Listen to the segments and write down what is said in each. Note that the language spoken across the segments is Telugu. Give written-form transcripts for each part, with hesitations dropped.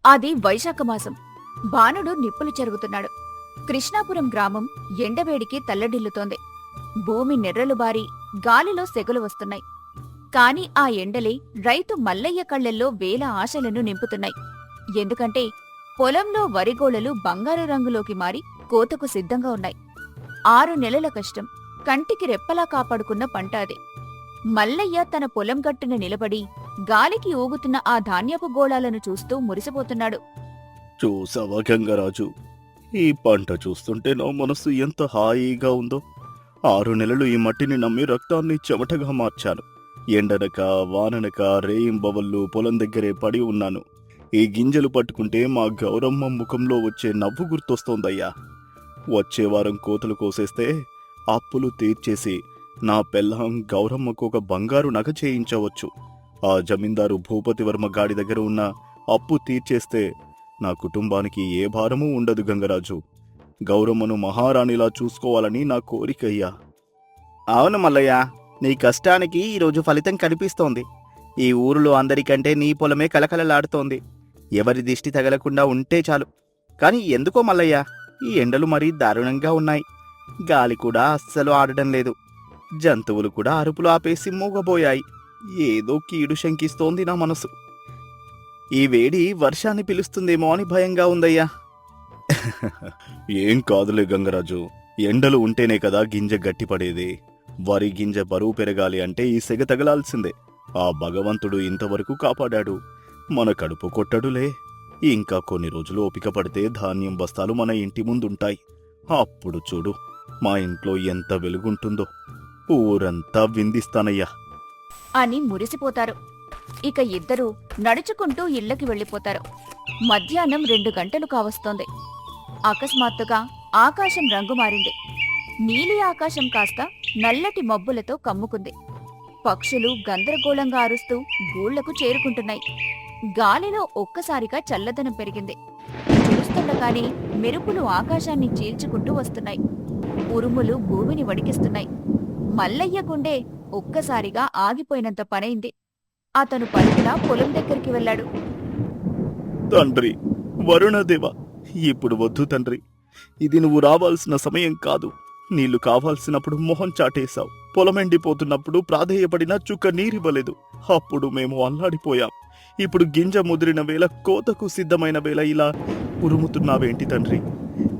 అది వైశాఖమాసం. బాణుడు నిప్పులు చెరుగుతున్నాడు. కృష్ణాపురం గ్రామం ఎండవేడికి తల్లడిల్లుతోంది. భూమి నెర్రలు బారి గాలిలో సెగలు వస్తున్నాయి. కాని ఆ ఎండలే రైతు మల్లయ్య కళ్లెల్లో వేల ఆశలను నింపుతున్నాయి. ఎందుకంటే పొలంలో వరిగోళలు బంగారు రంగులోకి మారి కోతకు సిద్ధంగా ఉన్నాయి. 6 నెలల కష్టం కంటికి రెప్పలా కాపాడుకున్న పంట అది. మల్లయ్య తన పొలం గట్టున నిలబడి గాలికి ఊగుతున్న ఆ ధాన్యపు గోళాలను చూస్తూ మురిసిపోతున్నాడు. చూసావా గంగరాజు, ఈ పంట చూస్తుంటే నా మనసు ఎంత హాయిగా ఉందో. 6 నెలలు ఈ మట్టిని నమ్మి రక్తాన్ని చెమటగా మార్చాను. ఎండనక వాననక రేయింబవళ్ళు పొలం దగ్గరే పడి ఉన్నాను. ఈ గింజలు పట్టుకుంటే మా గౌరమ్మ ముఖంలో వచ్చే నవ్వు గుర్తొస్తోందయ్యా. వచ్చే వారం కోతలు కోసేస్తే అప్పులు తీర్చేసి నా పెళ్ళాం గౌరమ్మకు ఒక బంగారు నగ చేయించవచ్చు. ఆ జమీందారు భూపతివర్మ గాడి దగ్గర ఉన్న అప్పు తీర్చేస్తే నా కుటుంబానికి ఏ భారమూ ఉండదు గంగరాజు. గౌరమ్మను మహారాణిలా చూసుకోవాలని నా కోరికయ్యా. అవును మల్లయ్య, నీ కష్టానికి ఈరోజు ఫలితం కనిపిస్తోంది. ఈ ఊరిలో అందరికంటే నీ పొలమే కలకలలాడుతోంది. ఎవరి దిష్టి తగలకుండా ఉంటే చాలు. కాని ఎందుకో మల్లయ్య, ఈ ఎండలు మరీ దారుణంగా ఉన్నాయి. గాలి కూడా అస్సలు ఆడడం లేదు. జంతువులు కూడా అరుపులు ఆపేసి మూగబోయాయి. ఏదో కీడు శంకిస్తోంది నా మనసు. ఈ వేడి వర్షాన్ని పిలుస్తుందేమో అని భయంగా ఉందయ్యా. ఏం కాదులే గంగరాజు, ఎండలు ఉంటేనే కదా గింజ గట్టిపడేది. వరి గింజ బరువు పెరగాలి అంటే ఈ సెగ తగలాల్సిందే. ఆ భగవంతుడు ఇంతవరకు కాపాడాడు, మన కడుపు కొట్టడులే. ఇంకా కొన్ని రోజులు ఓపిక పడితే ధాన్యం బస్తాలు మన ఇంటి ముందుంటాయి. అప్పుడు చూడు మా ఇంట్లో ఎంత వెలుగుంటుందో. ఊరంతా విందిస్తానయ్యా అని మురిసిపోతారు. ఇక ఇద్దరూ నడుచుకుంటూ ఇళ్లకి వెళ్ళిపోతారు. మధ్యాహ్నం 2 గంటలు కావస్తోంది. అకస్మాత్తుగా ఆకాశం రంగు మారింది. నీలి ఆకాశం కాస్త నల్లటి మబ్బులతో కమ్ముకుంది. పక్షులు గందరగోళంగా అరుస్తూ గూళ్లకు చేరుకుంటున్నాయి. గాలిలో ఒక్కసారిగా చల్లదనం పెరిగింది. చూస్తుండగానే మెరుపులు ఆకాశాన్ని చీల్చుకుంటూ వస్తున్నాయి. ఉరుములు భూమిని వడికిస్తున్నాయి. మల్లయ్య గుండె ఒక్కసారిగా ఆగిపోయినంత పనైంది. అతను పరుగున పొలం దగ్గరికి వెళ్ళాడు. తండ్రి వరుణదేవ, ఇప్పుడు వద్దు తండ్రి. ఇది నువ్వు రావాల్సిన సమయం కాదు. నీళ్లు కావాల్సినప్పుడు మొహం చాటేశావు. పొలమెండిపోతున్నప్పుడు ప్రాధేయపడినా చుక్క నీరివ్వలేదు. అప్పుడు మేము అల్లాడిపోయాం. ఇప్పుడు గింజ ముదిరిన వేళ, కోతకు సిద్ధమైన వేళ ఇలా ఉరుముతున్నావేంటి తండ్రి?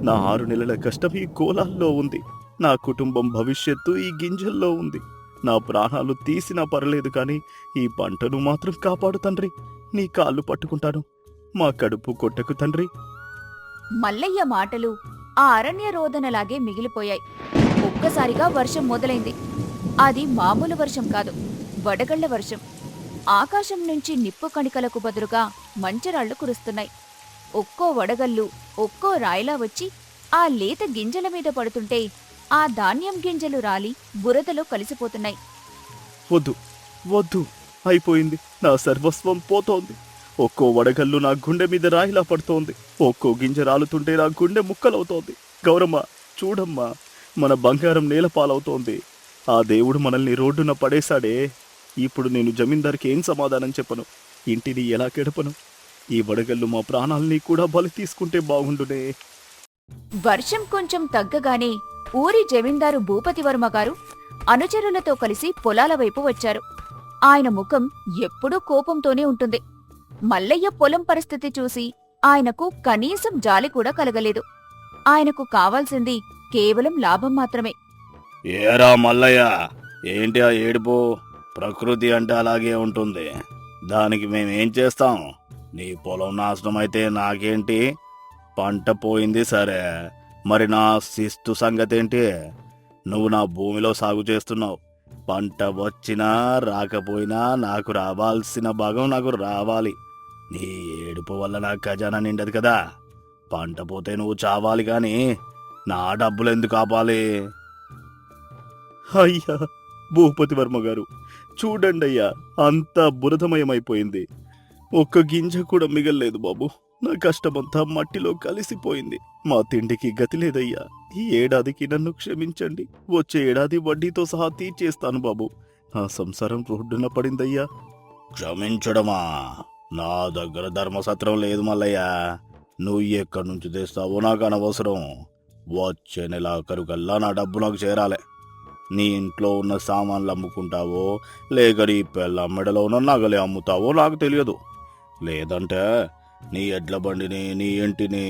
నా 6 నెలల కష్టం ఈ కోలాల్లో ఉంది. నా కుటుంబం భవిష్యత్తు ఈ గింజల్లో ఉంది. నా ప్రాణాలు తీసినా పర్లేదు కాని ఈ పంటను మాత్రం కాపాడు తండ్రి. నీ కాళ్ళు పట్టుకుంటాను. మా కడుపు కొట్టకు తండ్రి. మల్లయ్య మాటలు ఆ అరణ్య రోదనలాగే మిగిలిపోయాయి. ఒక్కసారిగా వర్షం మొదలైంది. అది మామూలు వర్షం కాదు, వడగళ్ల వర్షం. ఆకాశం నుంచి నిప్పు కణికలకు బదులుగా మంచరాళ్లు కురుస్తున్నాయి. ఒక్కో వడగల్లు ఒక్కో రాయిలా వచ్చి ఆ లేత గింజల మీద పడుతుంటే ఆ ధాన్యం గింజలు రాలి బురదలో కలిసిపోతున్నాయి. వద్దు వద్దు, అయిపోయింది. నా సర్వస్వం పోతోంది. ఒక్కో వడగల్లు నా గుండె మీద రాయిలా పడుతోంది. ఒక్కో గింజ రాలుతుంటే నా గుండె ముక్కలవుతోంది. గౌరమ్మ చూడమ్మా, మన బంగారం నేల పాలవుతోంది. ఆ దేవుడు మనల్ని రోడ్డున పడేశాడే. ఇప్పుడు నేను జమీందార్కి ఏం సమాధానం చెప్పను? ఇంటిని ఎలా గడపను? ఈ వడగల్లు మా ప్రాణాల్ని కూడా బలి తీసుకుంటే బాగుండునే. వర్షం కొంచెం తగ్గగానే ఊరి జమీందారు భూపతివర్మ గారు అనుచరులతో కలిసి పొలాల వైపు వచ్చారు. ఆయన ముఖం ఎప్పుడూ కోపంతోనే ఉంటుంది. మల్లయ్య పొలం పరిస్థితి చూసి ఆయనకు కనీసం జాలి కూడా కలగలేదు. ఆయనకు కావాల్సింది కేవలం లాభం మాత్రమే. ఏరా మల్లయ్య, ఏంటి ఆ ఏడుపు? ప్రకృతి అంటే అలాగే ఉంటుంది. దానికి మేమేం చేస్తాం? నీ పొలం నాశనం అయితే నాకేంటి? పంట పోయింది సరే, మరి నా శిస్తు సంగతేంటి? నువ్వు నా భూమిలో సాగు చేస్తున్నావు. పంట వచ్చినా రాకపోయినా నాకు రావాల్సిన భాగం నాకు రావాలి. నీ ఏడుపు వల్ల నా ఖజానా నిండదు కదా. పంట పోతే నువ్వు చావాలి గాని నా డబ్బులు ఎందుకు ఆపాలి? అయ్యా భూపతివర్మ గారు, చూడండి అయ్యా, అంతా బురదమయమైపోయింది. ఒక్క గింజ కూడా మిగల్లేదు బాబు. నా కష్టమంతా మట్టిలో కలిసిపోయింది. మా తిండికి గతి లేదయ్యా. ఈ ఏడాదికి నన్ను క్షమించండి. వచ్చే ఏడాది వడ్డీతో సహా తీర్చేస్తాను బాబు. నా సంసారం రోడ్డున పడిందయ్యా. క్షమించడమా? నా దగ్గర ధర్మసత్రం లేదు మల్లయ్య. నువ్వు ఎక్కడి నుంచి తెస్తావో నాకు అనవసరం. వచ్చే నెలాఖరుకల్లా నా డబ్బు నాకు చేరాలి. నీ ఇంట్లో ఉన్న సామాన్లు అమ్ముకుంటావో లేక నీ పెళ్ళ మెడలో ఉన్న నగలే అమ్ముతావో నాకు తెలియదు. లేదంటే నీ ఎడ్ల బండిని నీ ఇంటిని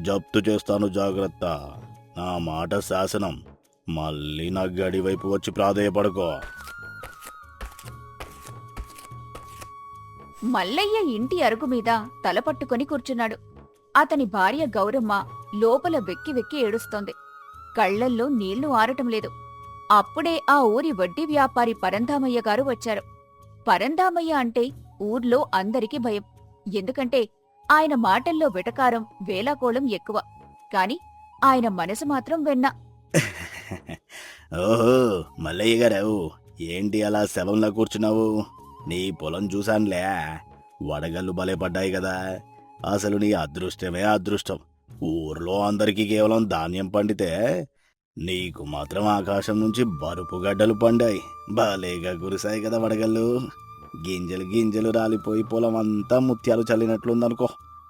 జప్తు చేస్తాను, జాగ్రత్త. నా మాట శాసనం. మళ్ళీ నా గడి వైపు వచ్చి ప్రాధేయపడుకో. మల్లయ్య ఇంటి అరుగు మీద తల పట్టుకొని కూర్చున్నాడు. అతని భార్య గౌరమ్మ లోపల వెక్కి వెక్కి ఏడుస్తోంది. కళ్లల్లో నీళ్లు ఆరటం లేదు. అప్పుడే ఆ ఊరి వడ్డీ వ్యాపారి పరంధామయ్య గారు వచ్చారు. పరంధామయ్య అంటే ఊర్లో అందరికీ భయం. ఎందుకంటే ఆయన మాటల్లో వెటకారం, వేలాకోళం ఎక్కువ. కాని ఆయన మనసు మాత్రం వెన్న. ఓహో, మల్లయ్య గారు, ఏంటి అలా శవంలా కూర్చున్నావు? నీ పొలం చూశానులే. వడగళ్ళు భలే పడ్డాయి కదా. అసలు నీ అదృష్టమే అదృష్టం. ఊర్లో అందరికీ కేవలం ధాన్యం పండితే నీకు మాత్రం ఆకాశం నుంచి బరుపు గడ్డలు పండాయి. భలేగా కురిశాయి కదా వడగళ్ళు. గింజలు గింజలు రాలిపోయి పొలం అంతా ముత్యాలు చల్లినట్లుందనుకో.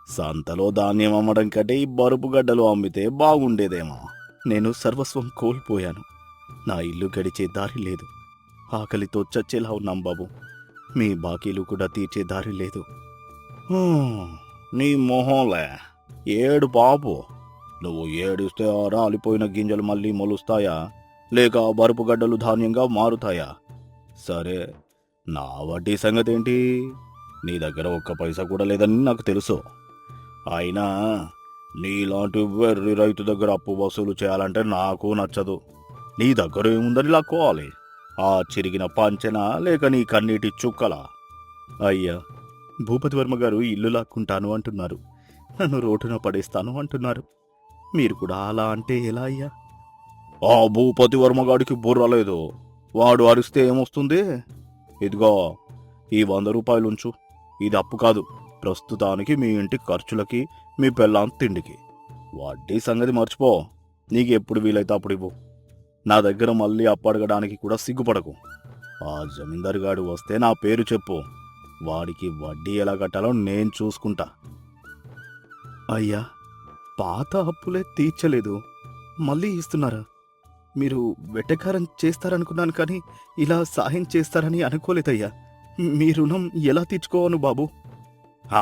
సంతలో ధాన్యం అమ్మడం కంటే ఈ బరుపు గడ్డలు అమ్మితే బాగుండేదేమో. నేను సర్వస్వం కోల్పోయాను. నా ఇల్లు గడిచే దారి లేదు. ఆకలితో చచ్చేలా ఉన్నాం బాబు. మీ బాకీలు కూడా తీర్చే దారి లేదు. నీ మొహంలే ఏడు పాపు. నువ్వు ఏడిస్తే ఆ రాలిపోయిన గింజలు మళ్ళీ మొలుస్తాయా, లేక బరుపు గడ్డలు ధాన్యంగా మారుతాయా? సరే, నా వడ్డీ సంగతి ఏంటి? నీ దగ్గర ఒక్క పైసా కూడా లేదని నాకు తెలుసు. అయినా నీలాంటి వెర్రి రైతు దగ్గర అప్పు వసూలు చేయాలంటే నాకు నచ్చదు. నీ దగ్గర ఏముందని లాక్కోవాలి? ఆ చిరిగిన పంచెనా, లేక నీ కన్నీటి చుక్కలా? అయ్యా, భూపతి వర్మ గారు ఇల్లు లాక్కుంటాను అంటున్నారు. నన్ను రోడ్డున పడేస్తాను అంటున్నారు. మీరు కూడా అలా అంటే ఎలా అయ్యా? ఆ భూపతి వర్మగాడికి బుర్ర లేదు. వాడు అరిస్తే ఏమొస్తుంది? ఇదిగో, ఈ 100 రూపాయలుంచు. ఇది అప్పు కాదు, ప్రస్తుతానికి మీ ఇంటి ఖర్చులకి, మీ పెళ్ళాం తిండికి. వడ్డీ సంగతి మర్చిపో. నీకు ఎప్పుడు వీలైతే అప్పుడు ఇవ్వు. నా దగ్గర మళ్ళీ అప్పు అడగడానికి కూడా సిగ్గుపడకు. ఆ జమీందారు గాడు వస్తే నా పేరు చెప్పు. వాడికి వడ్డీ ఎలా కట్టాలో నేను చూసుకుంటా. అయ్యా, పాత అప్పులే తీర్చలేదు, మళ్ళీ ఇస్తున్నారా? మీరు వెటకారం చేస్తారనుకున్నాను, కానీ ఇలా సాయం చేస్తారని అనుకోలేదయ్యా. మీ రుణం ఎలా తీర్చుకోవను బాబు?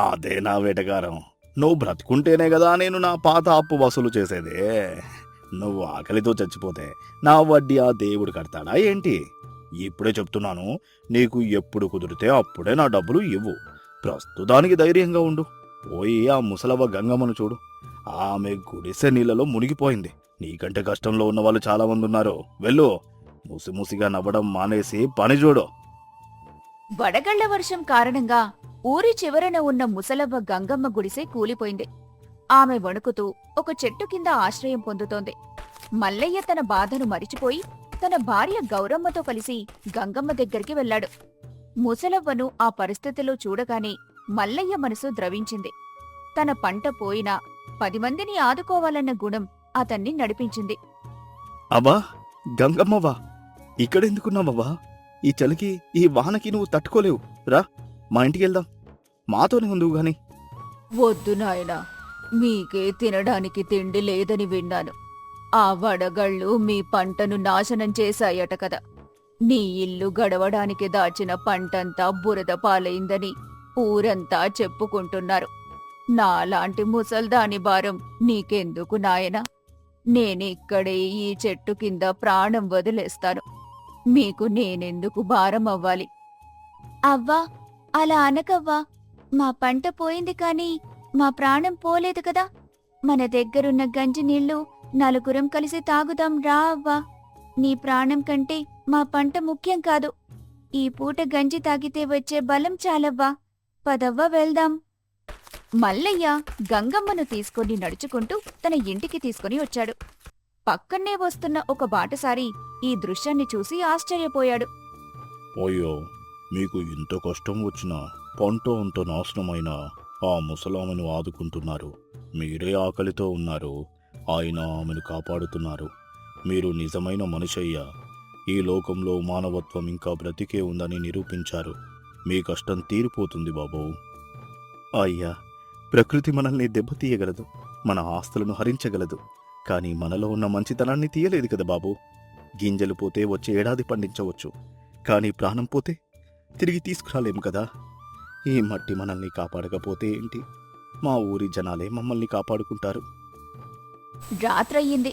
అదే నా వేటగారం. నువ్వు బ్రతుకుంటేనే కదా నేను నా పాత అప్పు వసూలు చేసేదే. నువ్వు ఆకలితో చచ్చిపోతే నా వడ్డీ ఆ దేవుడు కడతాడా ఏంటి? ఇప్పుడే చెప్తున్నాను, నీకు ఎప్పుడు కుదిరితే అప్పుడే నా డబ్బులు ఇవ్వు. ప్రస్తుతానికి ధైర్యంగా ఉండు. పోయి ఆ ముసలవ్వ గంగమ్మను చూడు. ఆమె గుడిసె నీళ్ళలో మునిగిపోయింది. నీకంటే కష్టంలో ఉన్న వాళ్ళు చాలా మంది ఉన్నారు. వెళ్ళు. ముసిముసిగా నవ్వడం మానేసి పని చూడు. వడగళ్ల వర్షం కారణంగా ఊరి చివరన ఉన్న ముసలవ్వ గంగమ్మ గుడిసె కూలిపోయింది. ఆమె వణుకుతూ ఒక చెట్టు కింద ఆశ్రయం పొందుతోంది. మల్లయ్య తన బాధను మరిచిపోయి తన భార్య గౌరమ్మతో కలిసి గంగమ్మ దగ్గరికి వెళ్లాడు. ముసలవ్వను ఆ పరిస్థితిలో చూడగానే మల్లయ్య మనసు ద్రవించింది. తన పంట పోయినా 10 మందిని ఆదుకోవాలన్న గుణం అతన్ని నడిపించింది. అవ్వా, గంగమ్మవ్వా, ఇక్కడెందుకున్నావవ్వా? ఈ చలికి, ఈ వానకి నువ్వు తట్టుకోలేవు. రా, మా ఇంటికి వెళ్దాం. మాతోనే ఉందువు గాని. వద్దు నాయనా, మీకే తినడానికి తిండి లేదని విన్నాను. ఆ వడగళ్ళు మీ పంటను నాశనం చేశాయట కదా. నీ ఇల్లు గడవడానికి దాచిన పంటంతా బురద పాలైందని ఊరంతా చెప్పుకుంటున్నారు. నాలాంటి ముసల్దాని భారం నీకెందుకు నాయనా? నేనిక్కడే ఈ చెట్టు కింద ప్రాణం వదిలేస్తాను. మీకు నేనెందుకు భారం అవ్వాలి? అవ్వా, అలా అనకవ్వా. మా పంట పోయింది కాని మా ప్రాణం పోలేదు కదా. మన దగ్గరున్న గంజి నీళ్లు నలుగురం కలిసి తాగుదాం రా అవ్వా. నీ ప్రాణం కంటే మా పంట ముఖ్యం కాదు. ఈ పూట గంజి తాగితే వచ్చే బలం చాలవ్వా. పదవ్వ వెళ్దాం. మల్లయ్య గంగమ్మను తీసుకొని నడుచుకుంటూ తన ఇంటికి తీసుకుని వచ్చాడు. పక్కనే వస్తున్న ఒక బాటసారి ఈ దృశ్యాన్ని చూసి ఆశ్చర్యపోయాడు. అయ్యో, మీకు ఇంత కష్టం వచ్చినా పంట అంత నాశనమైన ఆ ముసలామెను ఆదుకుంటున్నారు. మీరే ఆకలితో ఉన్నారు, ఆయన ఆమెను కాపాడుతున్నారు. మీరు నిజమైన మనిషయ్యా. ఈ లోకంలో మానవత్వం ఇంకా బ్రతికే ఉందని నిరూపించారు. మీ కష్టం తీరిపోతుంది బాబూ. అయ్యా, ప్రకృతి మనల్ని దెబ్బతీయగలదు, మన ఆస్తులను హరించగలదు, కానీ మనలో ఉన్న మంచితనాన్ని తీయలేదు కదా బాబూ. గింజలు పోతే వచ్చే ఏడాది పండించవచ్చు, కానీ ప్రాణం పోతే తిరిగి తీసుకురాలేము కదా. ఈ మట్టి మనల్ని కాపాడకపోతే ఏంటి, మా ఊరి జనాలే మమ్మల్ని కాపాడుకుంటారు. రాత్రయ్యింది.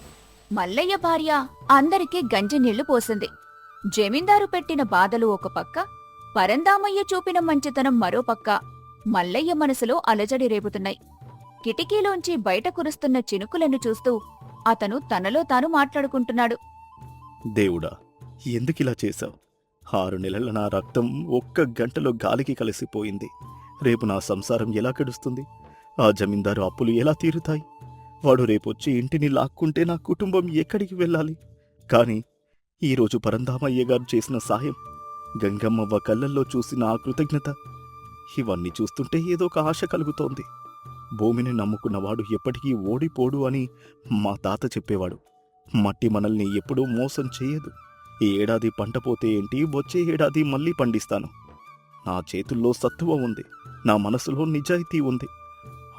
మల్లయ్య భార్య అందరికీ గంజినీళ్లు పోసింది. జమీందారు పెట్టిన బాధలు ఒక పక్క, పరందామయ్య చూపిన మంచితనం మరో పక్క మల్లయ్య మనసులో అలజడి రేపుతున్నాయి. కిటికీలోంచి బయట కురుస్తున్న చినుకులను చూస్తూ అతను తనలో తాను మాట్లాడుకుంటున్నాడు. దేవుడా, ఎందుకిలా చేశావు? 6 నెలల నా రక్తం ఒక్క గంటలో గాలికి కలిసిపోయింది. రేపు నా సంసారం ఎలా గడుస్తుంది? ఆ జమీందారు అప్పులు ఎలా తీరుతాయి? వాడు రేపొచ్చి ఇంటిని లాక్కుంటే నా కుటుంబం ఎక్కడికి వెళ్ళాలి? కాని ఈరోజు పరంధామయ్య గారు చేసిన సాయం, గంగమ్మవ్వ కళ్ళల్లో చూసిన ఆ కృతజ్ఞత, ఇవన్నీ చూస్తుంటే ఏదో ఒక ఆశ కలుగుతోంది. భూమిని నమ్ముకున్నవాడు ఎప్పటికీ ఓడిపోడు అని మా తాత చెప్పేవాడు. మట్టి మనల్ని ఎప్పుడూ మోసం చేయదు. ఈ ఏడాది పంట పోతే ఏంటి, వచ్చే ఏడాది మళ్ళీ పండిస్తాను. నా చేతుల్లో సత్తువ ఉంది, నా మనసులో నిజాయితీ ఉంది.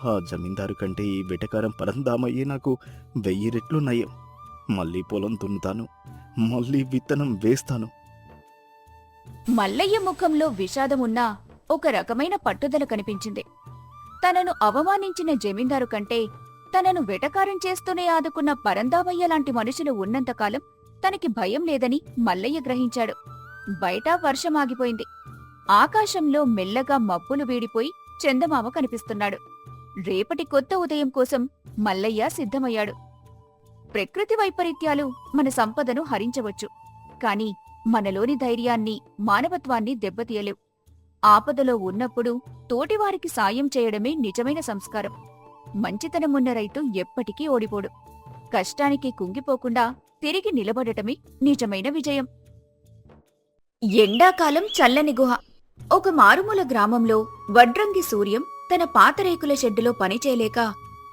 ఆ జమీందారు కంటే ఈ వెటకారం పరందామయ్యే నాకు 1000 రెట్లు నయం. మళ్ళీ పొలం దున్నుతాను, మళ్ళీ విత్తనం వేస్తాను. మల్లయ్య ముఖంలో విషాదమున్నా ఒక రకమైన పట్టుదల కనిపించింది. తనను అవమానించిన జమీందారు కంటే తనను వెటకారం చేస్తూనే ఆదుకున్న పరందామయ్య లాంటి మనుషులు ఉన్నంతకాలం తనకి భయం లేదని మల్లయ్య గ్రహించాడు. బయట వర్షమాగిపోయింది. ఆకాశంలో మెల్లగా మబ్బులు వీడిపోయి చందమామ కనిపిస్తున్నాడు. రేపటి కొత్త ఉదయం కోసం మల్లయ్య సిద్ధమయ్యాడు. ప్రకృతి వైపరీత్యాలు మన సంపదను హరించవచ్చు, కాని మనలోని ధైర్యాన్ని, మానవత్వాన్ని దెబ్బతీయలేవు. ఆపదలో ఉన్నప్పుడు తోటివారికి సాయం చేయడమే నిజమైన సంస్కారం. మంచితనమున్న రైతు ఎప్పటికీ ఓడిపోడు. కష్టానికి కుంగిపోకుండా తిరిగి నిలబడటమే నిజమైన విజయం. ఎండాకాలం చల్లని గుహ. ఒక మారుమూల గ్రామంలో వడ్రంగి సూర్యం తన పాతరేకుల షెడ్డులో పనిచేయలేక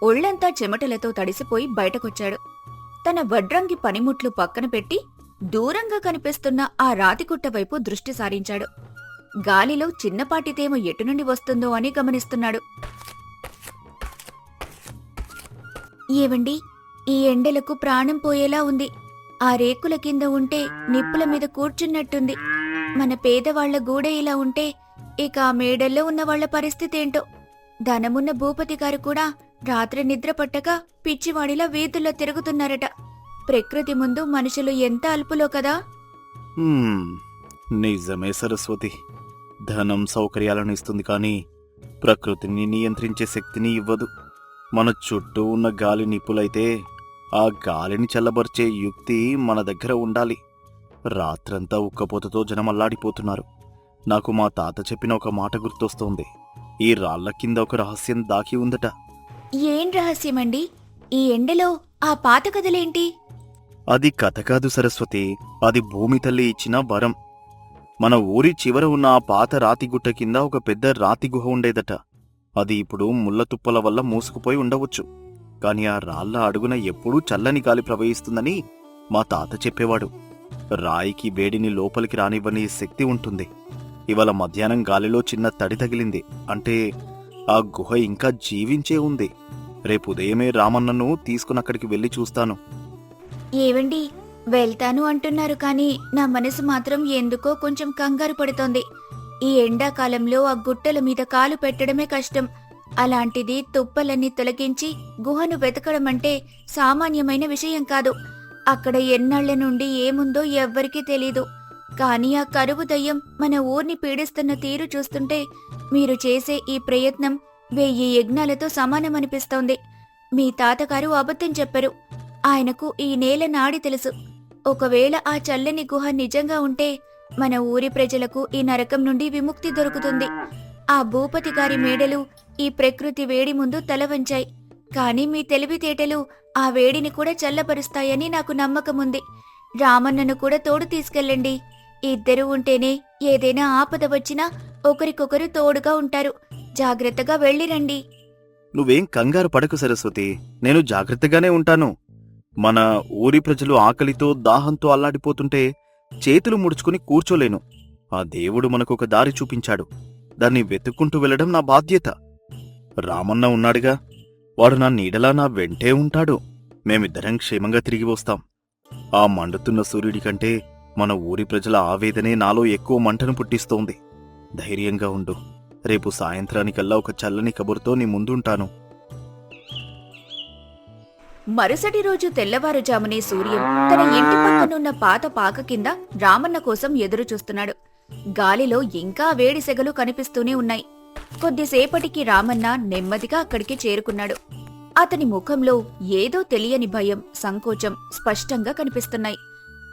ఒళ్లంతా చెమటలతో తడిసిపోయి బయటకొచ్చాడు. తన వడ్రంగి పనిముట్లు పక్కన పెట్టి దూరంగా కనిపిస్తున్న ఆ రాతికుట్ట వైపు దృష్టి సారించాడు. గాలిలో చిన్నపాటి తేమ ఎటునుండి వస్తుందో అని గమనిస్తున్నాడు. ఏవండి, ఈ ఎండలకు ప్రాణం పోయేలా ఉంది. ఆ రేకుల కింద ఉంటే నిప్పుల మీద కూర్చున్నట్టుంది. మన పేదవాళ్ల గూడే ఇలా ఉంటే ఇక ఆ మేడల్లో ఉన్న వాళ్ల పరిస్థితేంటో. ధనమున్న భూపతి గారు కూడా రాత్రి నిద్ర పట్టక పిచ్చివాడిలా వీధుల్లో తిరుగుతున్నారట. ప్రకృతి ముందు మనుషులు ఎంత అల్పులో కదా. నిజమే సరస్వతి. ధనం సౌకర్యాలను ఇస్తుంది, కానీ ప్రకృతిని నియంత్రించే శక్తిని ఇవ్వదు. మన చుట్టూ ఉన్న గాలి నిప్పులైతే ఆ గాలిని చల్లబర్చే యుక్తి మన దగ్గర ఉండాలి. రాత్రంతా ఉక్కపోతతో జనం అల్లాడిపోతున్నారు. నాకు మా తాత చెప్పిన ఒక మాట గుర్తొస్తోంది. ఈ రాళ్ల కింద ఒక రహస్యం దాకి ఉందట. ఏం రహస్యమండి? ఈ ఎండలో ఆ పాత కథలేంటి? అది కథ కాదు సరస్వతి, అది భూమి తల్లి ఇచ్చిన వరం. మన ఊరి చివర ఉన్న ఆ పాత రాతిగుట్ట కింద ఒక పెద్ద రాతి గుహ ఉండేదట. అది ఇప్పుడు ముళ్ళ తుప్పల వల్ల మూసుకుపోయి ఉండవచ్చు, కాని ఆ రాళ్ల అడుగున ఎప్పుడూ చల్లని గాలి ప్రవహిస్తుందని మా తాత చెప్పేవాడు. రాయికి వేడిని లోపలికి రానివ్వని శక్తి ఉంటుంది. ఇవాళ మధ్యాహ్నం గాలిలో చిన్న తడి తగిలింది అంటే ఆ గుహ ఇంకా జీవించే ఉంది. రేపు ఉదయమే రామన్నను తీసుకునక్కడికి వెళ్లి చూస్తాను. ఏవండి, వెళ్తాను అంటున్నారు కాని నా మనసు మాత్రం ఎందుకో కొంచెం కంగారు పడుతోంది. ఈ ఎండాకాలంలో ఆ గుట్టల మీద కాలు పెట్టడమే కష్టం. అలాంటిది తుప్పలన్నీ తొలగించి గుహను వెతకడమంటే సామాన్యమైన విషయం కాదు. అక్కడ ఎన్నాళ్ల నుండి ఏముందో ఎవ్వరికీ తెలీదు. కాని ఆ కరువు దయ్యం మన ఊర్ని పీడిస్తున్న తీరు చూస్తుంటే మీరు చేసే ఈ ప్రయత్నం 1000 యజ్ఞాలతో సమానమనిపిస్తోంది. మీ తాతగారు అబద్ధం చెప్పరు. ఆయనకు ఈ నేల నాడి తెలుసు. ఒకవేళ ఆ చల్లని గుహ నిజంగా ఉంటే మన ఊరి ప్రజలకు ఈ నరకం నుండి విముక్తి దొరుకుతుంది. ఆ భూపతి గారి మేడలు ఈ ప్రకృతి వేడి ముందు తల వంచాయి. కాని మీ తెలివితేటలు ఆ వేడిని కూడా చల్లబరుస్తాయని నాకు నమ్మకముంది. రామన్నను కూడా తోడు తీసుకెళ్ళండి. ఇద్దరు ఉంటేనే ఏదైనా ఆపద వచ్చినా ఒకరికొకరు తోడుగా ఉంటారు. జాగ్రత్తగా వెళ్ళిరండి. నువ్వేం కంగారు పడకు సరస్వతి, నేను జాగ్రత్తగానే ఉంటాను. మన ఊరి ప్రజలు ఆకలితో దాహంతో అల్లాడిపోతుంటే చేతులు ముడుచుకుని కూర్చోలేను. ఆ దేవుడు మనకొక దారి చూపించాడు. దాన్ని వెతుక్కుంటూ వెళ్ళడం నా బాధ్యత. రామన్న ఉన్నాడుగా, వాడు నా నీడలా నా వెంటే ఉంటాడు. మేమిద్దరం క్షేమంగా తిరిగి వస్తాం. ఆ మండుతున్న సూర్యుడి కంటే మన ఊరి ప్రజల ఆవేదనే నాలో ఎక్కువ మంటను పుట్టిస్తోంది. ధైర్యంగా ఉండు. రేపు సాయంత్రానికల్లా ఒక చల్లని కబురుతో నీ ముందుంటాను. మరుసటి రోజు తెల్లవారుజామునే సూర్యం తన ఇంటి పక్కనున్న పాత పాక కింద రామన్న కోసం ఎదురు చూస్తున్నాడు. గాలిలో ఇంకా వేడి సెగలు కనిపిస్తూనే ఉన్నాయి. కొద్దిసేపటికి రామన్న నెమ్మదిగా అక్కడికి చేరుకున్నాడు. అతని ముఖంలో ఏదో తెలియని భయం, సంకోచం స్పష్టంగా కనిపిస్తున్నాయి.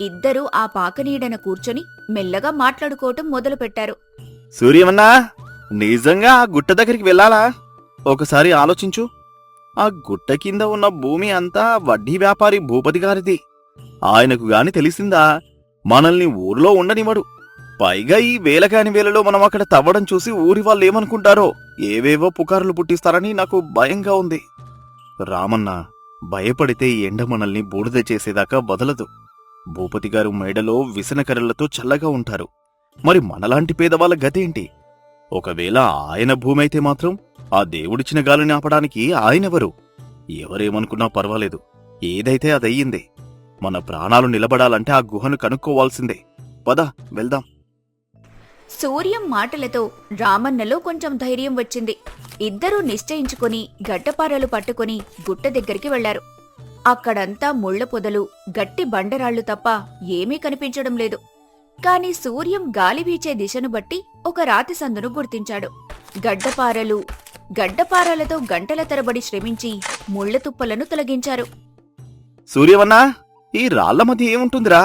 ఇద్దరూ ఆ పాకనీడన కూర్చొని మెల్లగా మాట్లాడుకోవటం మొదలుపెట్టారు. సూర్యమన్నా, నిజంగా ఆ గుట్ట దగ్గరికి వెళ్ళాలా? ఒకసారి ఆలోచించు. ఆ గుట్ట కింద ఉన్న భూమి అంతా వడ్డీ వ్యాపారి భూపతి గారిది. ఆయనకు గాని తెలిసిందా మనల్ని ఊర్లో ఉండనివ్వడు. పైగా ఈ వేలకాని వేలలో మనం అక్కడ తవ్వడం చూసి ఊరి వాళ్ళు ఏమనుకుంటారో, ఏవేవో పుకార్లు పుట్టిస్తారని నాకు భయంగా ఉంది. రామన్న, భయపడితే ఈ ఎండ మనల్ని బూడిద చేసేదాకా వదలదు. భూపతి గారు మేడలో విసనకర్రలతో చల్లగా ఉంటారు. మరి మనలాంటి పేదవాళ్ళ గతేంటి? ఒకవేళ ఆయన భూమి అయితే మాత్రం ఆ దేవుడిచ్చిన గాలిని ఆపడానికి ఆయనెవరు? ఎవరేమనుకున్నా పర్వాలేదు. ఏదైతే అదయ్యిందే. మన ప్రాణాలు నిలబడాలంటే ఆ గుహను కనుక్కోవాల్సిందే. పద, వెళ్దాం. సూర్యం మాటలతో రామన్నలో కొంచెం ధైర్యం వచ్చింది. ఇద్దరూ నిశ్చయించుకుని గడ్డపారలు పట్టుకుని గుట్ట దగ్గరికి వెళ్లారు. అక్కడంతా ముళ్ల పొదలు, గట్టి బండరాళ్లు తప్ప ఏమీ కనిపించడం లేదు. కాని సూర్యం గాలి వీచే దిశను బట్టి ఒక రాతి సందును గుర్తించాడు. గడ్డపారలతో గంటల తరబడి శ్రమించి ముళ్ల తుప్పలను తొలగించారు. సూర్యమన్నా, ఈ రాళ్ల మధ్య ఏముంటుందిరా?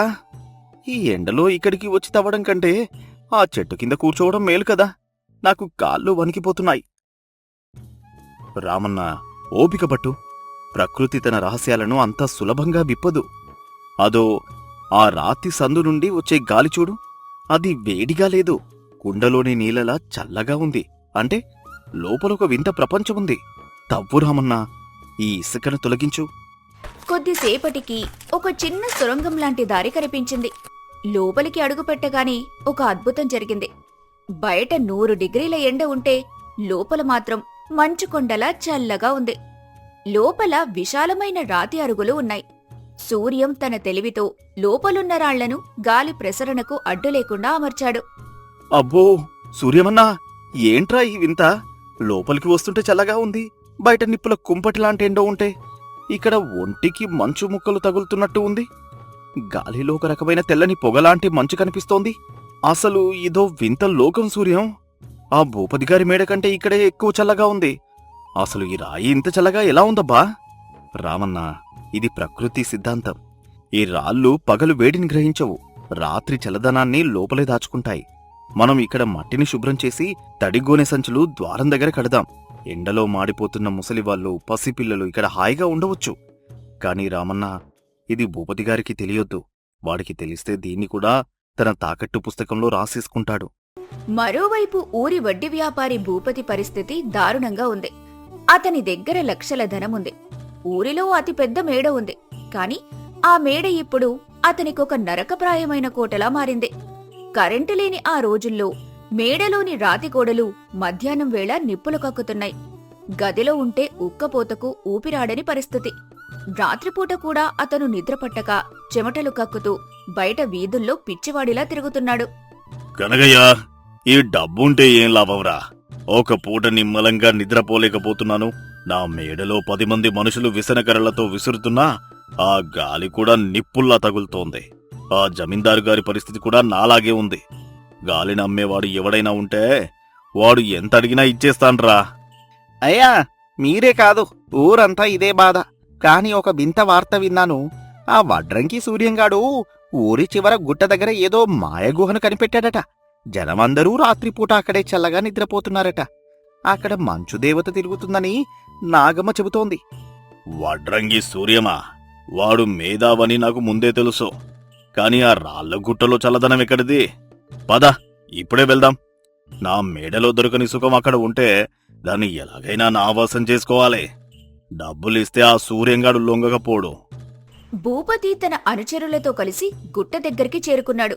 ఈ ఎండలో ఇక్కడికి వచ్చి తవ్వడం కంటే ఆ చెట్టు కింద కూర్చోవడం మేలు కదా. నాకు కాళ్ళు వణికిపోతున్నాయి. రామన్న, ఓపిక పట్టు. ప్రకృతి తన రహస్యాలను అంత సులభంగా విప్పదు. అదో ఆ రాతి సందు నుండి వచ్చే గాలి చూడు. అది వేడిగా లేదు, కుండలోని నీళ్ళలా చల్లగా ఉంది. అంటే లోపలొక వింత ప్రపంచముంది. తవ్వు రామన్నా, ఈ ఇసుకను తొలగించు. కొద్దిసేపటికి ఒక చిన్న సొరంగం లాంటి దారి కనిపించింది. లోపలికి అడుగుపెట్టగానే ఒక అద్భుతం జరిగింది. బయట 100 డిగ్రీల ఎండ ఉంటే లోపల మాత్రం మంచుకొండలా చల్లగా ఉంది. లోపల విశాలమైన రాతి అరుగులు ఉన్నాయి. సూర్యం తన తెలివితో లోపలున్న రాళ్లను గాలి ప్రసరణకు అడ్డు లేకుండా అమర్చాడు. అబ్బో సూర్యమన్నా, ఏంట్రా ఈ వింత? లోపలికి వస్తుంటే చల్లగా ఉంది, బయట నిప్పుల కుంపటిలాంటి ఎండో ఉంటే ఇక్కడ ఒంటికి మంచు ముక్కలు తగులుతున్నట్టు ఉంది. గాలిలో ఒక రకమైన తెల్లని పొగలాంటి మంచు కనిపిస్తోంది. అసలు ఇదో వింత లోకం సూర్యం. ఆ భూపతి గారి మేడ కంటే ఇక్కడే ఎక్కువ చల్లగా ఉంది. అసలు ఈ రాయి ఇంత చల్లగా ఎలా ఉందబ్బా? రామన్న, ఇది ప్రకృతి సిద్ధాంతం. ఈ రాళ్ళు పగలు వేడిని గ్రహించవు, రాత్రి చల్లదనాన్ని లోపలే దాచుకుంటాయి. మనం ఇక్కడ మట్టిని శుభ్రం చేసి తడిగోనె సంచులు ద్వారం దగ్గర కడదాం. ఎండలో మాడిపోతున్న ముసలివాళ్ళు, పసిపిల్లలు ఇక్కడ హాయిగా ఉండవచ్చు. కాని రామన్న, ఇది భూపతి గారికి తెలియొద్దు. వాడికి తెలిస్తే దీన్ని కూడా తన తాకట్టు పుస్తకంలో రాసేసుకుంటాడు. మరోవైపు ఊరి వడ్డీ వ్యాపారి భూపతి పరిస్థితి దారుణంగా ఉంది. అతని దగ్గర లక్షల ధనముంది. ఊరిలో అతి పెద్ద మేడ ఉంది. కాని ఆ మేడ ఇప్పుడు అతనికొక నరకప్రాయమైన కోటలా మారింది. కరెంటు లేని ఆ రోజుల్లో మేడలోని రాతి గోడలు మధ్యాహ్నం వేళ నిప్పులు కక్కుతున్నాయి. గదిలో ఉంటే ఉక్కపోతకు ఊపిరాడని పరిస్థితి. రాత్రిపూట కూడా అతను నిద్రపట్టక చెమటలు కక్కుతూ బయట వీధుల్లో పిచ్చివాడిలా తిరుగుతున్నాడు. కనగయ్య, ఈ డబ్బుంటే ఏం లాభంరా? ఒక పూట నిమ్మలంగా నిద్రపోలేకపోతున్నాను. నా మేడలో 10 మంది మనుషులు విసనకర్రలతో విసురుతున్నా ఆ గాలి కూడా నిప్పుల్లా తగులుతోంది. ఆ జమీందారు గారి పరిస్థితి కూడా నాలాగే ఉంది. గాలిని అమ్మేవాడు ఎవడైనా ఉంటే వాడు ఎంత అడిగినా ఇచ్చేస్తాన్రా. అయ్యా, మీరే కాదు, ఊరంతా ఇదే బాధ. కాని ఒక వింత వార్త విన్నాను. ఆ వడ్రంకి సూర్యంగాడు ఊరి చివర గుట్ట దగ్గర ఏదో మాయగుహను కనిపెట్టాడట. జనమందరూ రాత్రిపూట అక్కడే చల్లగా నిద్రపోతున్నారట. అక్కడ మంచుదేవత తిరుగుతుందని నాగమ్మ చెబుతోంది. వడ్రంగి సూర్యమా, వాడు మేధావని నాకు ముందే తెలుసు. కాని ఆ రాళ్ల గుట్టలో చల్లదనం ఎక్కడిది? పద, ఇప్పుడే వెళ్దాం. నా మేడలో దొరకని సుఖం అక్కడ ఉంటే దాన్ని ఎలాగైనా నా ఆవాసం చేసుకోవాలి. డబ్బులిస్తే ఆ సూర్యంగాడు లొంగకపోడు. భూపతి తన అనుచరులతో కలిసి గుట్ట దగ్గరికి చేరుకున్నాడు.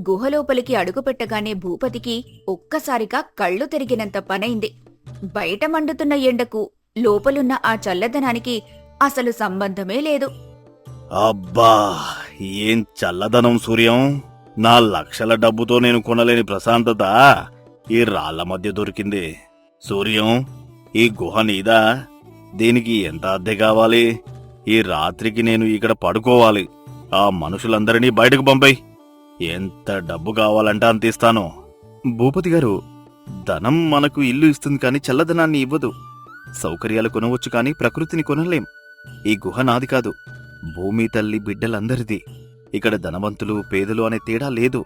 గుహలోపలికి అడుగుపెట్టగానే భూపతికి ఒక్కసారిగా కళ్ళు తిరిగినంత పనైంది. బయట మండుతున్న ఎండకు లోపలున్న ఆ చల్లదనానికి అసలు సంబంధమే లేదు. అబ్బా, ఏం చల్లదనం సూర్యం! నా లక్షల డబ్బుతో నేను కొనలేని ప్రశాంతత ఈ రాళ్ల మధ్య దొరికింది. సూర్యం, ఈ గుహ నీదా? దీనికి ఎంత అద్దె కావాలి? ఈ రాత్రికి నేను ఇక్కడ పడుకోవాలి. ఆ మనుషులందరినీ బయటకు పంపై. ఎంత డబ్బు కావాలంటే అంత ఇస్తాను. భూపతి గారు, ధనం మనకు ఇల్లు ఇస్తుంది కాని చల్లదనాన్ని ఇవ్వదు. సౌకర్యాలు కొనవచ్చు కాని ప్రకృతిని కొనలేం. ఈ గుహ నాది కాదు, భూమి తల్లి బిడ్డలందరిది. ఇక్కడ ధనవంతులు పేదలు అనే తేడా లేదు.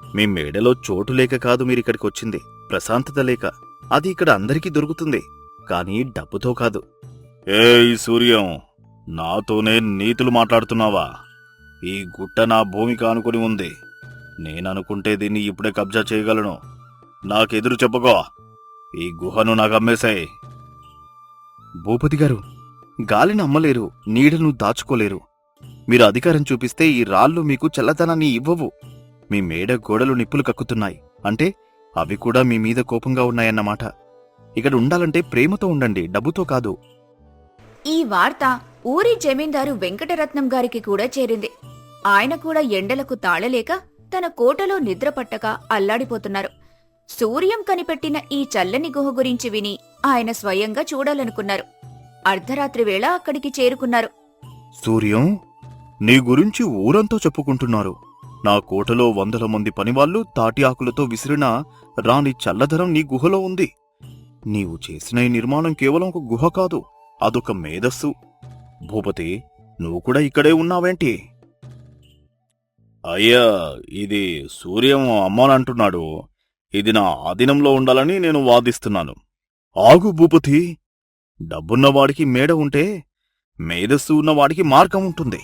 మీ మేడలో చోటు లేక కాదు మీరిక్కడికొచ్చింది, ప్రశాంతత లేక. అది ఇక్కడ అందరికీ దొరుకుతుంది, కానీ డబ్బుతో కాదు. ఏయ్ సూర్యం, నాతోనే నీతులు మాట్లాడుతున్నావా? ఈ గుట్ట నా భూమికి ఆనుకుని ఉంది. నేననుకుంటే దీన్ని ఇప్పుడే కబ్జా చేయగలను. నాకెదురు చెప్పుకో. ఈ గుహను నాకు అమ్మేశాయి. భూపతి గారు, గాలిని అమ్మలేరు, నీడను దాచుకోలేరు. మీరు అధికారం చూపిస్తే ఈ రాళ్ళు మీకు చల్లదనాన్ని ఇవ్వవు. మీ మేడ గోడలు నిప్పులు కక్కుతున్నాయి అంటే అవి కూడా మీ మీద కోపంగా ఉన్నాయన్నమాట. ఇక్కడ ఉండాలంటే ప్రేమతో ఉండండి, డబ్బుతో కాదు. ఈ వార్త ఊరి జమీందారు వెంకటరత్నం గారికి కూడా చేరింది. ఆయన కూడా ఎండలకు తాళలేక తన కోటలో నిద్రపట్టక అల్లాడిపోతున్నారు. సూర్యం కనిపెట్టిన ఈ చల్లని గుహ గురించి విని ఆయన స్వయంగా చూడాలనుకున్నారు. అర్ధరాత్రి వేళ అక్కడికి చేరుకున్నారు. సూర్యం, నీ గురించి ఊరంతా చెప్పుకుంటున్నారు. నా కోటలో 100 మంది పనివాళ్లు తాటి ఆకులతో విసిరినా రాని చల్లదనం నీ గుహలో ఉంది. నీవు చేసిన ఈ నిర్మాణం కేవలం ఒక గుహ కాదు, అదొక మేధస్సు. భూపతి, నువ్వు కూడా ఇక్కడే ఉన్నావేంటి? అయ్యా, ఇది సూర్యం అమ్మానంటున్నాడు. ఇది నా ఆధీనంలో ఉండాలని నేను వాదిస్తున్నాను. ఆగు భూపతి, డబ్బున్నవాడికి మేడ ఉంటే మేధస్సు ఉన్నవాడికి మార్గం ఉంటుంది.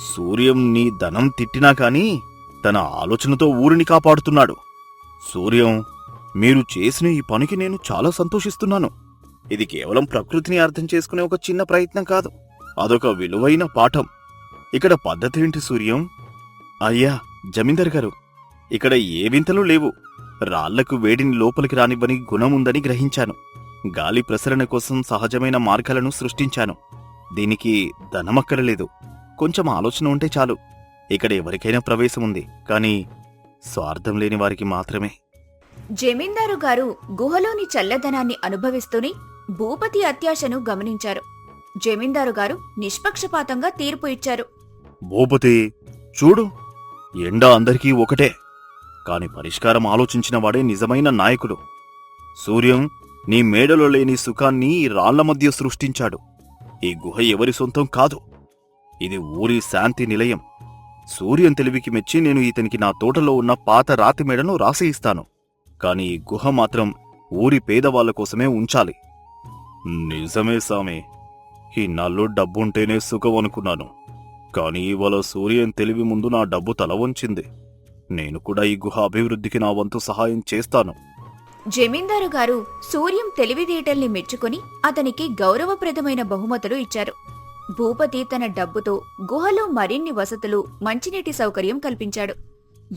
సూర్యం నీ ధనం తిట్టినా కాని తన ఆలోచనతో ఊరిని కాపాడుతున్నాడు. సూర్యం, మీరు చేసిన ఈ పనికి నేను చాలా సంతోషిస్తున్నాను. ఇది కేవలం ప్రకృతిని అర్థం చేసుకునే ఒక చిన్న ప్రయత్నం కాదు, అదొక విలువైన పాఠం. ఇక్కడ పద్ధతేంటి సూర్యం? అయ్యా జమీందార్ గారు, ఇక్కడ ఏ వింతలు లేవు. రాళ్లకు వేడిని లోపలికి రానివ్వని గుణముందని గ్రహించాను. గాలి ప్రసరణ కోసం సహజమైన మార్గాలను సృష్టించాను. దీనికి ధనమక్కరలేదు, కొంచెం ఆలోచన ఉంటే చాలు. ఇక్కడ ఎవరికైనా ప్రవేశం ఉంది, కానీ స్వార్థం లేని వారికి మాత్రమే. జమీందారు గారు గుహలోని చల్లదనాన్ని అనుభవిస్తూనే భూపతి అత్యాశను గమనించారు. జమీందారు గారు నిష్పక్షపాతంగా తీర్పు ఇచ్చారు. భూపతి, చూడు, ఎండ అందరికీ ఒకటే, కాని పరిష్కారం ఆలోచించిన వాడే నిజమైన నాయకుడు. సూర్యం నీ మేడలో లేని సుఖాన్ని ఈ రాళ్ల మధ్య సృష్టించాడు. ఈ గుహ ఎవరి సొంతం కాదు, ఇది ఊరి శాంతి నిలయం. సూర్యం తెలివికి మెచ్చి నేను ఇతనికి నా తోటలో ఉన్న పాత రాతి మేడను రాసి ఇస్తాను, కాని ఈ గుహ మాత్రం ఊరి పేదవాళ్ల కోసమే ఉంచాలి. నిజమే సామి, ఇన్నాళ్ళు డబ్బుంటేనే సుఖం అనుకున్నాను, కాని ఇవాళ సూర్యం తెలివి ముందు నా డబ్బు తల వంచింది. నేను కూడా ఈ గుహ అభివృద్ధికి నా వంతు సహాయం చేస్తాను. జమీందారు గారు సూర్యం తెలివితేటల్ని మెచ్చుకుని అతనికి గౌరవప్రదమైన బహుమతులు ఇచ్చారు. భూపతి తన డబ్బుతో గుహలో మరిన్ని వసతులు, మంచినీటి సౌకర్యం కల్పించాడు.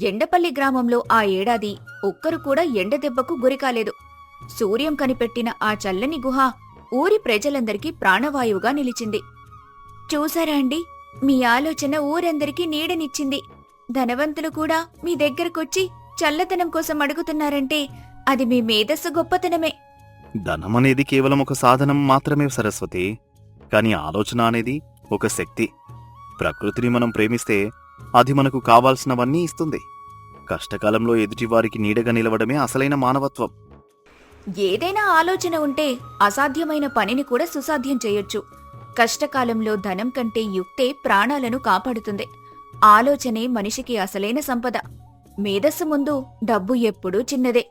ఎండపల్లి గ్రామంలో ఆ ఏడాది ఒక్కరు కూడా ఎండదెబ్బకు గురికాలేదు. సూర్యం కనిపెట్టిన ఆ చల్లని గుహ ఊరి ప్రజలందరికీ ప్రాణవాయువుగా నిలిచింది. చూసారా అండి, మీ ఆలోచన ఊరందరికీ నీడనిచ్చింది. ధనవంతులు కూడా మీ దగ్గరకొచ్చి చల్లదనం కోసం అడుగుతున్నారంటే అది మీ మేధస్సు గొప్పతనమే. ధనమనేది కేవలం ఒక సాధనం మాత్రమే సరస్వతి, కాని ఆలోచన అనేది ఒక శక్తి. ప్రకృతిని మనం ప్రేమిస్తే అది మనకు కావాల్సినవన్నీ ఇస్తుంది. కష్టకాలంలో ఎదుటివారికి నీడగా నిలవడమే అసలైన మానవత్వం. ఏదైనా ఆలోచన ఉంటే అసాధ్యమైన పనిని కూడా సుసాధ్యం చేయొచ్చు. కష్టకాలంలో ధనం కంటే యుక్తే ప్రాణాలను కాపాడుతుంది. ఆలోచనే మనిషికి అసలైన సంపద. మేధస్సు ముందు డబ్బు ఎప్పుడూ చిన్నదే.